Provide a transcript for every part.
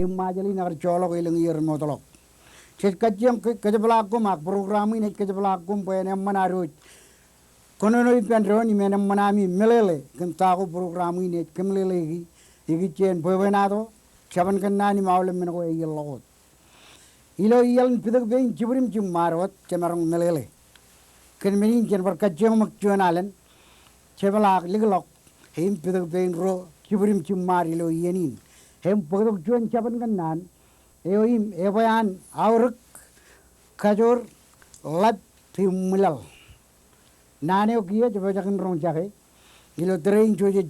Imajali nagar colok ilang year motolok. Chet kajam kajabalakum ak programmi ne kajabalakum po ene manarut. Kono no ipendro ni mena manami melele kentago programmi ne kemlele gi igi chen po venado chaban kanani maule men ko yelot. Ilo yel pidak bein chibrim chim marot chemarong melele. Ken menin chen bar kajam mak chuanalen chebalak liglok him pidak bein ro chibrim chim mar ilo yenin. Hem pagdok chuan chaban kanan eoim ebayan auruk kajor lat timulal nane o kiye jaba jakin rong jake ilo train choje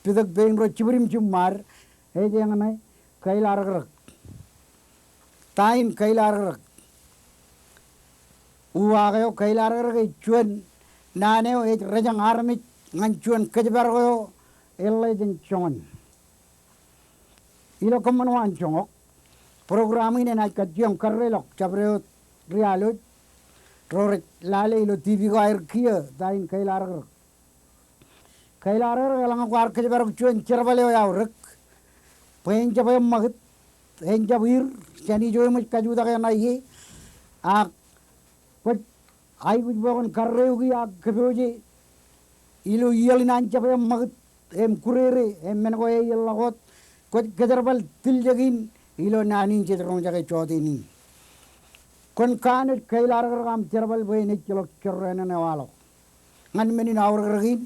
pidak bein ro chibrim chumar e jangana kailar rak tain kailar rak uwagayo kailar rak chuan nane o e rajang armit ngan chuan kajbar go ellai den chon ilo kamanwan chongok programmi ne na kajam karrelok chabreo rialo roret lale ilo tv ko air kia tain kailar lang ko ar kajbar chuan cherbale ya rek pen jabay magit en jabir chani joy maj kajuda ka na ye a pat ai kuj bogon karreo gi a keboje ilo yelinan jabay magit em kurere em men ko e yelagot ko kajarbal tiljagin ilo nanin cetrong jage chodini kon kanut kailar gam cerbal boy ne chilok chorrena ne walo ngan menin awr gin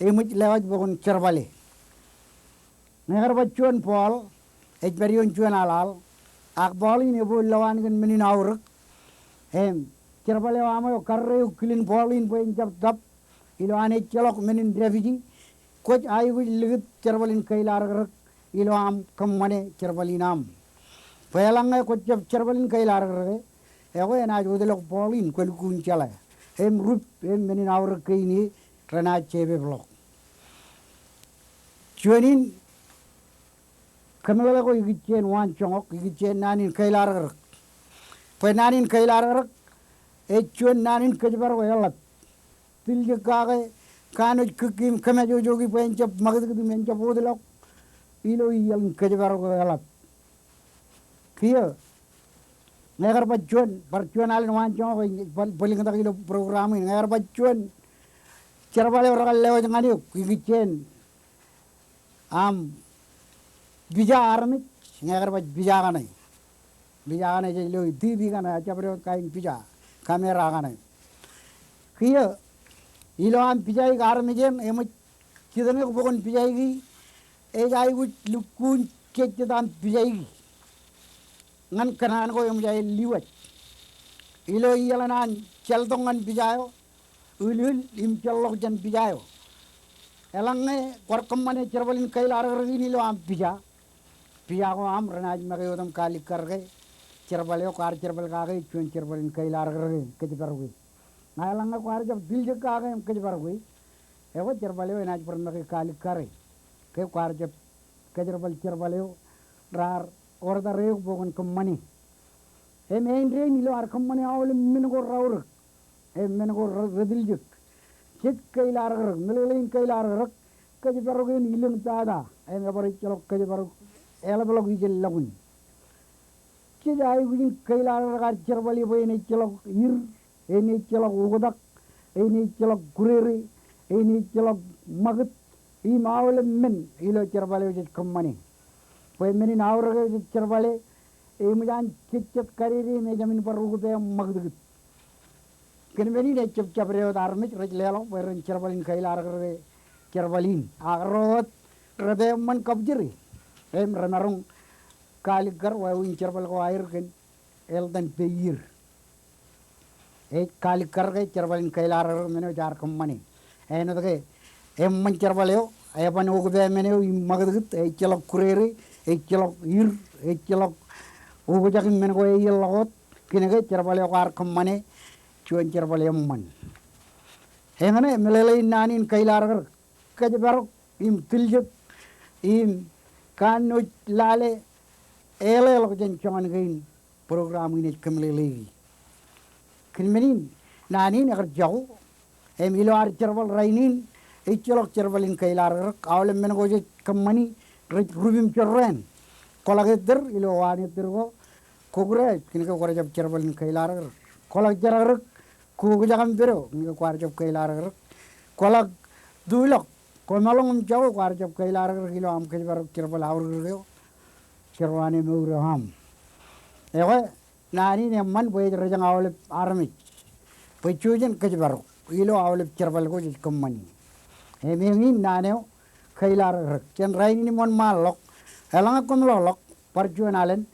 e muj lewaj bogon cerbale negar bachon pol e berion chuan alal ak boli ne bo lawan gan menin awr em cerbale wamo karre ukilin bolin boy jab dab ilo ane chilok menin refiji ko ay wi ligit cerbalin kailar ilo am kammane cerbalinam Pelangnya ko cerbalin kailar rege ego ena jodelo polin ko kun chala em rup em menin awr kaini rana chebe blok chuanin kamela ko yichen wan chongok yichen nanin kailar reg pe nanin kailar reg e chuan nanin kajbar ko yalat tilje kage kanu kukim kame jogi penchap magad men chap odelo ilo yel kajbar ko yalat kia negar percuan alin wancong paling kata kilo program ini negar percuan cerbale orang lewat dengan itu kikicen am bija armit negar bija kanai jadi lo TV kanai aja beri kain bija kamera kanai kia ilo am bija ik armit jem emo kita ni bukan bija iki jai gut lukun kecedam bija iki ngan kanan ko yum jay liwat ilo yalanan celdongan bijayo ulul im cellok jan bijayo elangne korkamane cerbalin kailar rgini lo am bija ko am ranaj magayodam kali karge cerbale ko ar cerbal kage chun cerbalin kailar rge kejbarwi na elanga ko ar jab dilje kage kejbarwi ego cerbale enaj pernage kali kare ke ko ar jab kejrbal cerbale rar orda reuk bogon kammani emendre nilo ar kammani awle men go rawr em men go rediljuk chik kailar rg melelein kailar rg kaj baroge nilung tada em gabari chalok kaj barog ela blog wijel lagun ki jay win kailar rg cherbali boy ne chalok ir eni chalok ugodak eni chalok gurere eni chalok magat i mawle men ilo cherbali wijel kammani Poin menin awr cerbale mujan cicet kariri me jamin par rugupe magdut ken menin ne cep cabre armit raj lelo perin cerbalin kailar rege cerbalin agrot rebe man kabjiri em ranarung kaligar wa win cerbal ko air ken eldan peir e kaligar ge cerbalin kailar meno jar kammani eno de em man cerbaleo ayapan ugupe meno magdut e celok kurere ekilok ir ekilok ugo jakin men ko yelot kinege cerbale ko ar kammane chuan cerbale man hengane melele nanin kailar kajbar im tiljuk im kanu lale ele lo jen chon gain program ini kemlele kinmenin nanin agar jauh em ilo ar cerbal rainin ekilok cerbalin kailar awle men ko je kammani rubim chorren kolak itir ilo wani itir ko kugre kini ko kora jab cerbal ni kailar kolak jarak kug jagam biro ni ko kwar jab kailar kolak duilok ko malong jaw kwar jab kailar kilo am ke bar cerbal awr gyo cerwani meure ham ewe nani ne man boy rajang awle armi boy chujen ke bar ilo awle cerbal ko komani e mengi naneo kailar ken raini ni mon malok elang ko lok parjuanalen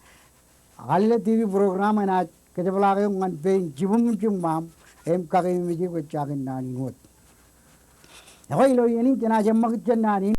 alle tv program na kejabla ke ngan pe jibum jum mam em ka ke mi ji ko chagin nani ngot hoi lo yeni jana jammak chen nani